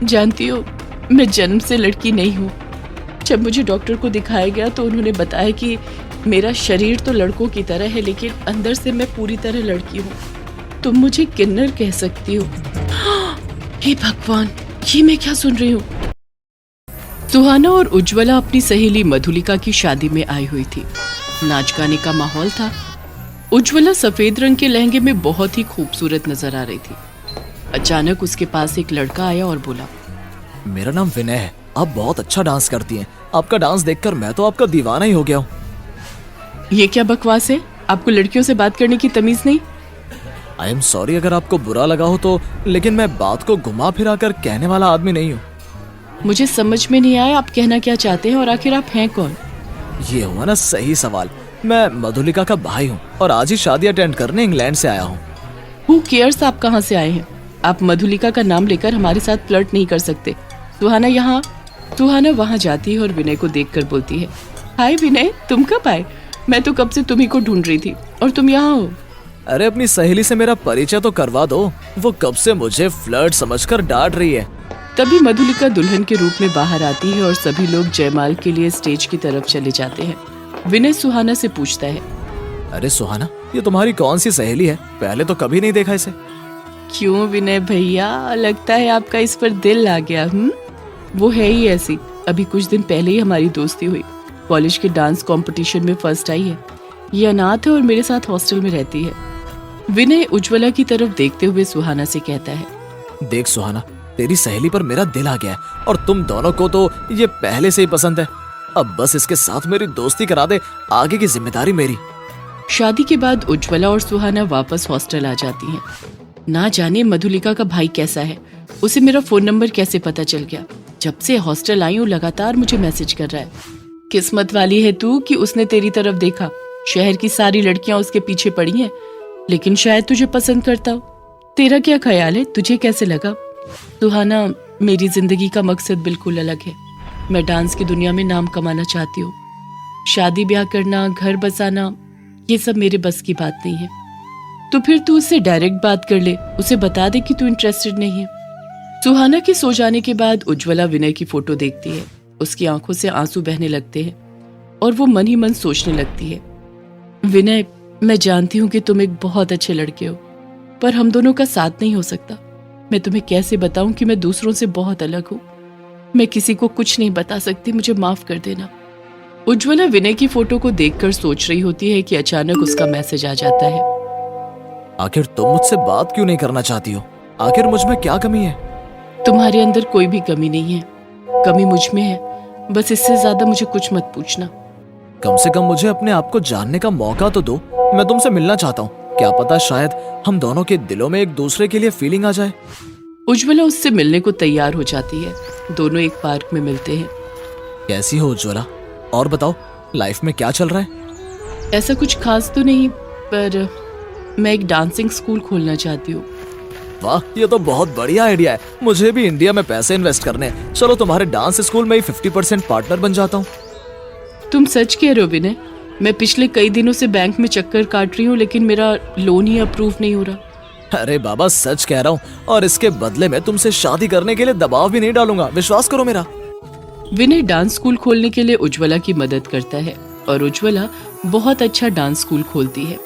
जानती हो, मैं जन्म से लड़की नहीं हूँ। जब मुझे डॉक्टर को दिखाया गया तो उन्होंने बताया कि मेरा शरीर तो लड़कों की तरह है, लेकिन अंदर से मैं पूरी तरह लड़की हूँ। तुम मुझे किन्नर कह सकती हो। हे भगवान, ये मैं क्या सुन रही हूँ? सुहाना और उज्ज्वला अपनी सहेली मधुलिका की शादी में आई हुई थी। नाच गाने का माहौल था। उज्ज्वला सफेद रंग के लहंगे में बहुत ही खूबसूरत नजर आ रही थी। अचानक उसके पास एक लड़का आया और बोला, मेरा नाम विनय है, आप बहुत अच्छा डांस करती हैं। आपका डांस देखकर मैं तो आपका दीवाना ही हो गया हूँ। ये क्या बकवास है? आपको लड़कियों से बात करने की तमीज नहीं? आई एम सॉरी अगर आपको बुरा लगा हो तो, लेकिन मैं बात को घुमा फिरा कर कहने वाला आदमी नहीं हूँ। मुझे समझ में नहीं आया आप कहना क्या चाहते हैं, और आखिर आप हैं कौन? ये हुआ ना सही सवाल। मैं मधुलिका का भाई हूँ और आज ही शादी अटेंड करने इंग्लैंड से आया हूँ। हु केयर्स आप कहाँ से आए हैं? आप मधुलिका का नाम लेकर हमारे साथ फ्लर्ट नहीं कर सकते। सुहाना वहाँ जाती है और विनय को देखकर बोलती है, हाय विनय, तुम कब आए? मैं तो कब से तुम्ही को ढूंढ रही थी और तुम यहाँ हो। अरे अपनी सहेली से मेरा परिचय तो करवा दो, वो कब से मुझे फ्लर्ट समझकर डांट रही है। तभी मधुलिका दुल्हन के रूप में बाहर आती है और सभी लोग जयमाल के लिए स्टेज की तरफ चले जाते हैं। विनय सुहाना से पूछता है, अरे सुहाना, ये तुम्हारी कौन सी सहेली है? पहले तो कभी नहीं देखा इसे। क्यों विनय भैया, लगता है आपका इस पर दिल आ गया। वो है ही ऐसी। अभी कुछ दिन पहले ही हमारी दोस्ती हुई। कॉलेज के डांस कंपटीशन में फर्स्ट आई है। ये अनाथ है और मेरे साथ हॉस्टल में रहती है। विनय उज्ज्वला की तरफ देखते हुए सुहाना से कहता है, देख सुहाना, तेरी सहेली पर मेरा दिल आ गया है और तुम दोनों को तो ये पहले से ही पसंद है। अब बस इसके साथ मेरी दोस्ती करा दे, आगे की जिम्मेदारी मेरी। शादी के बाद उज्ज्वला और सुहाना वापस हॉस्टल आ जाती हैं। ना जाने मधुलिका का भाई कैसा है, उसे मेरा फोन नंबर कैसे पता चल गया। जब से हॉस्टल आई हूँ लगातार मुझे मैसेज कर रहा है। किस्मत वाली है तू कि उसने तेरी तरफ देखा। शहर की सारी लड़कियां उसके पीछे पड़ी हैं, लेकिन शायद तुझे पसंद करता हो। तेरा क्या ख्याल है, तुझे कैसे लगा? सुहाना, मेरी जिंदगी का मकसद बिल्कुल अलग है। मैं डांस की दुनिया में नाम कमाना चाहती हूँ। शादी ब्याह करना, घर बसाना, ये सब मेरे बस की बात नहीं है। तो फिर तू उससे डायरेक्ट बात कर ले, उसे बता दे कि तू इंटरेस्टेड नहीं है। सुहाना के सो जाने के बाद उज्ज्वला विनय की फोटो देखती है। उसकी आंखों से आंसू बहने लगते हैं और वो मन ही मन सोचने लगती है, विनय, मैं जानती हूँ कि तुम एक बहुत अच्छे लड़के हो, पर हम दोनों का साथ नहीं हो सकता। मैं तुम्हें कैसे बताऊं कि मैं दूसरों से बहुत अलग हूँ। मैं किसी को कुछ नहीं बता सकती, मुझे माफ कर देना। उज्ज्वला विनय की फोटो को देखकर सोच रही होती है कि अचानक उसका मैसेज आ जाता है, आखिर तुम मुझसे बात क्यों नहीं करना चाहती हो? आखिर मुझ में क्या कमी है? तुम्हारे अंदर कोई भी कमी नहीं है, कमी मुझ में है। बस इससे ज्यादा मुझे कुछ मत पूछना। कम से कम मुझे अपने आप को जानने का मौका तो दो। मैं तुमसे मिलना चाहता हूँ। क्या पता शायद हम दोनों के दिलों में एक दूसरे के लिए फीलिंग आ जाए। उज्ज्वला उससे मिलने को तैयार हो जाती है। दोनों एक पार्क में मिलते हैं। कैसी हो उज्ज्वला? और बताओ, लाइफ में क्या चल रहा है? ऐसा कुछ खास तो नहीं, पर मैं एक डांसिंग स्कूल खोलना चाहती हूँ। वाह, ये तो बहुत बढ़िया आइडिया है। मुझे भी इंडिया में पैसे इन्वेस्ट करने हैं। चलो तुम्हारे डांस स्कूल में ही 50% पार्टनर बन जाता हूँ। तुम सच कह रहे हो विनय? मैं पिछले कई दिनों से बैंक में चक्कर काट रही हूँ, लेकिन मेरा लोन ही अप्रूव नहीं हो रहा। अरे बाबा, सच कह रहा हूँ, और इसके बदले में तुमसे शादी करने के लिए दबाव भी नहीं डालूंगा, विश्वास करो मेरा। विनय डांस स्कूल खोलने के लिए उज्ज्वला की मदद करता है और उज्ज्वला बहुत अच्छा डांस स्कूल खोलती है।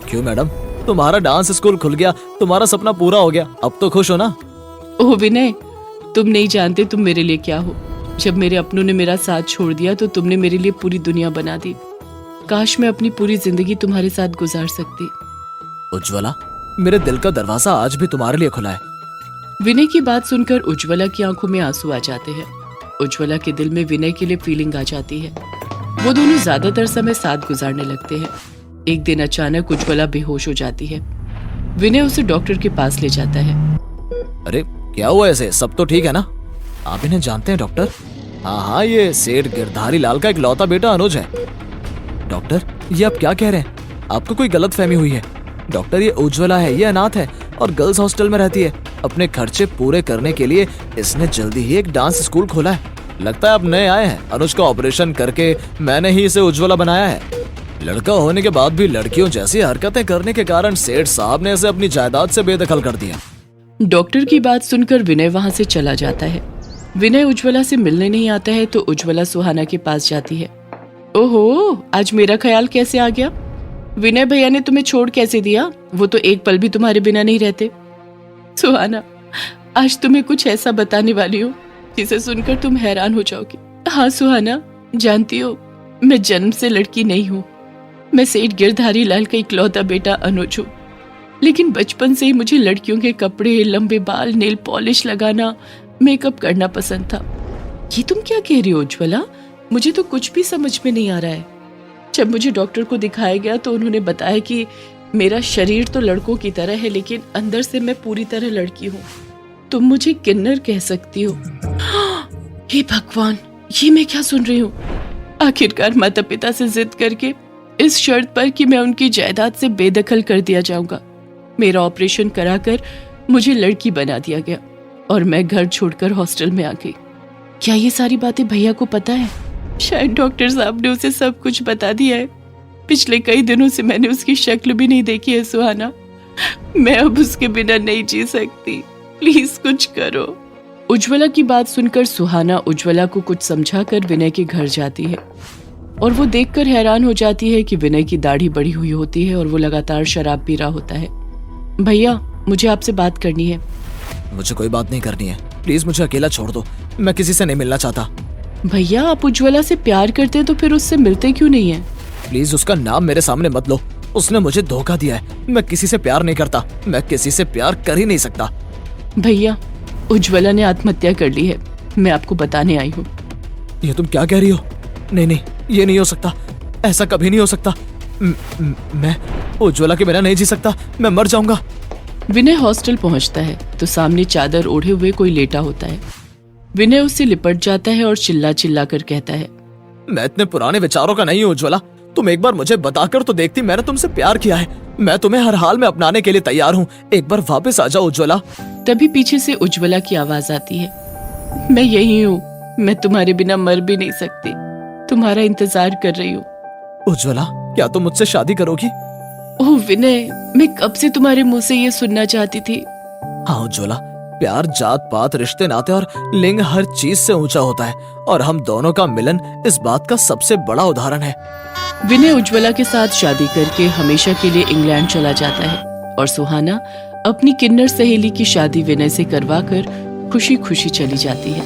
क्यों मैडम, तुम्हारा डांस स्कूल खुल गया, तुम्हारा सपना पूरा हो गया, अब तो खुश हो ना? ओह विनय, तुम नहीं जानते तुम मेरे लिए क्या हो। जब मेरे अपनों ने मेरा साथ छोड़ दिया तो तुमने मेरे लिए पूरी दुनिया बना दी। काश मैं अपनी पूरी जिंदगी तुम्हारे साथ गुजार सकती। उज्ज्वला, मेरे दिल का दरवाजा आज भी तुम्हारे लिए खुला है। विनय की बात सुनकर उज्ज्वला की आंखों में आंसू आ जाते हैं। उज्ज्वला के दिल में विनय के लिए फीलिंग आ जाती है। वो दोनों ज्यादातर समय साथ गुजारने लगते हैं। एक दिन अचानक उज्ज्वला बेहोश हो जाती है। विनय उसे डॉक्टर के पास ले जाता है। अरे क्या हुआ ऐसे? सब तो ठीक है ना? आप इन्हें जानते हैं डॉक्टर? हाँ, ये सेठ गिरधारी लाल का इकलौता बेटा अनुज है। डॉक्टर, ये आप क्या कह रहे हैं? आपको कोई गलत फहमी हुई है। डॉक्टर, ये उज्ज्वला है, ये अनाथ है और गर्ल्स हॉस्टल में रहती है। अपने खर्चे पूरे करने के लिए इसने जल्दी ही एक डांस स्कूल खोला है। लगता है आप नए आए हैं। अनुज का ऑपरेशन करके मैंने ही इसे उज्ज्वला बनाया है। लड़का होने के बाद भी लड़कियों जैसी हरकतें करने के कारण सेठ साहब ने इसे अपनी जायदाद से बेदखल कर दिया। डॉक्टर की बात सुनकर विनय वहां से चला जाता है। विनय उज्ज्वला से मिलने नहीं आता है तो उज्ज्वला सुहाना के पास जाती है। ओहो, आज मेरा ख्याल कैसे आ गया? विनय भैया ने तुम्हें छोड़ कैसे दिया? वो तो एक पल भी तुम्हारे बिना नहीं रहते। सुहाना, आज तुम्हें कुछ ऐसा बताने वाली हूँ जिसे सुनकर तुम हैरान हो जाओगे। हाँ सुहाना, जानती हो मैं जन्म से लड़की नहीं हूँ। मैं सेठ गिरधारी लाल का इकलौता बेटा अनुज हूँ। लेकिन बचपन से ही मुझे लड़कियों के कपड़े, लंबे बाल, नेल पॉलिश लगाना, मेकअप करना पसंद था। ये तुम क्या कह रही हो उज्ज्वला? मुझे तो कुछ भी समझ में नहीं आ रहा है। जब मुझे डॉक्टर को दिखाया गया तो उन्होंने बताया कि मेरा शरीर तो लड़कों की तरह है लेकिन अंदर से मैं पूरी तरह लड़की हूँ। तुम मुझे किन्नर कह सकती हो। हे भगवान, ये मैं क्या सुन रही हूँ? आखिरकार माता पिता से जिद करके इस शर्त पर कि मैं उनकी जायदाद से बेदखल कर दिया जाऊंगा, मेरा ऑपरेशन कराकर मुझे लड़की बना दिया गया और मैं घर छोड़कर हॉस्टल में आ गई। क्या ये सारी बातें भैया को पता है? शायद डॉक्टर साहब ने उसे सब कुछ बता दिया है। पिछले कई दिनों से मैंने उसकी शक्ल भी नहीं देखी है सुहाना। मैं अब उसके बिना नहीं जी सकती, प्लीज कुछ करो। उज्ज्वला की बात सुनकर सुहाना उज्ज्वला को कुछ समझाकर विनय के घर जाती है और वो देखकर हैरान हो जाती है कि विनय की दाढ़ी बढ़ी हुई होती है और वो लगातार शराब पी रहा होता है। भैया, मुझे आपसे बात करनी है। मुझे कोई बात नहीं करनी है, प्लीज मुझे अकेला छोड़ दो, मैं किसी से नहीं मिलना चाहता। भैया, आप उज्ज्वला से प्यार करते हैं तो फिर उससे मिलते क्यों नहीं है? प्लीज उसका नाम मेरे सामने मत लो, उसने मुझे धोखा दिया है। मैं किसी से प्यार नहीं करता, मैं किसी से प्यार कर ही नहीं सकता। भैया, उज्ज्वला ने आत्महत्या कर ली है, मैं आपको बताने आई हूँ। ये तुम क्या कह रही हो? नहीं नहीं, ये नहीं हो सकता, ऐसा कभी नहीं हो सकता। मैं उज्ज्वला के बिना नहीं जी सकता, मैं मर जाऊंगा। विनय हॉस्टल पहुंचता है तो सामने चादर ओढ़े हुए कोई लेटा होता है। विनय उससे लिपट जाता है और चिल्ला चिल्ला कर कहता है, मैं इतने पुराने विचारों का नहीं हूँ उज्ज्वला, तुम एक बार मुझे बताकर तो देखती, मैंने तुमसे प्यार किया है, मैं तुम्हें हर हाल में अपनाने के लिए तैयार हूँ, एक बार वापस आ जाओ उज्ज्वला। तभी पीछे से उज्ज्वला की आवाज आती है, मैं यही हूँ, मैं तुम्हारे बिना मर भी नहीं सकती, तुम्हारा इंतजार कर रही हूँ। उज्ज्वला, क्या तुम मुझसे शादी करोगी? ओह विनय, मैं कब से तुम्हारे मुंह से ये सुनना चाहती थी। हाँ उज्ज्वला, प्यार जात पात, रिश्ते नाते और लिंग हर चीज से ऊंचा होता है और हम दोनों का मिलन इस बात का सबसे बड़ा उदाहरण है। विनय उज्ज्वला के साथ शादी करके हमेशा के लिए इंग्लैंड चला जाता है और सुहाना अपनी किन्नर सहेली की शादी विनय से करवाकर खुशी खुशी चली जाती है।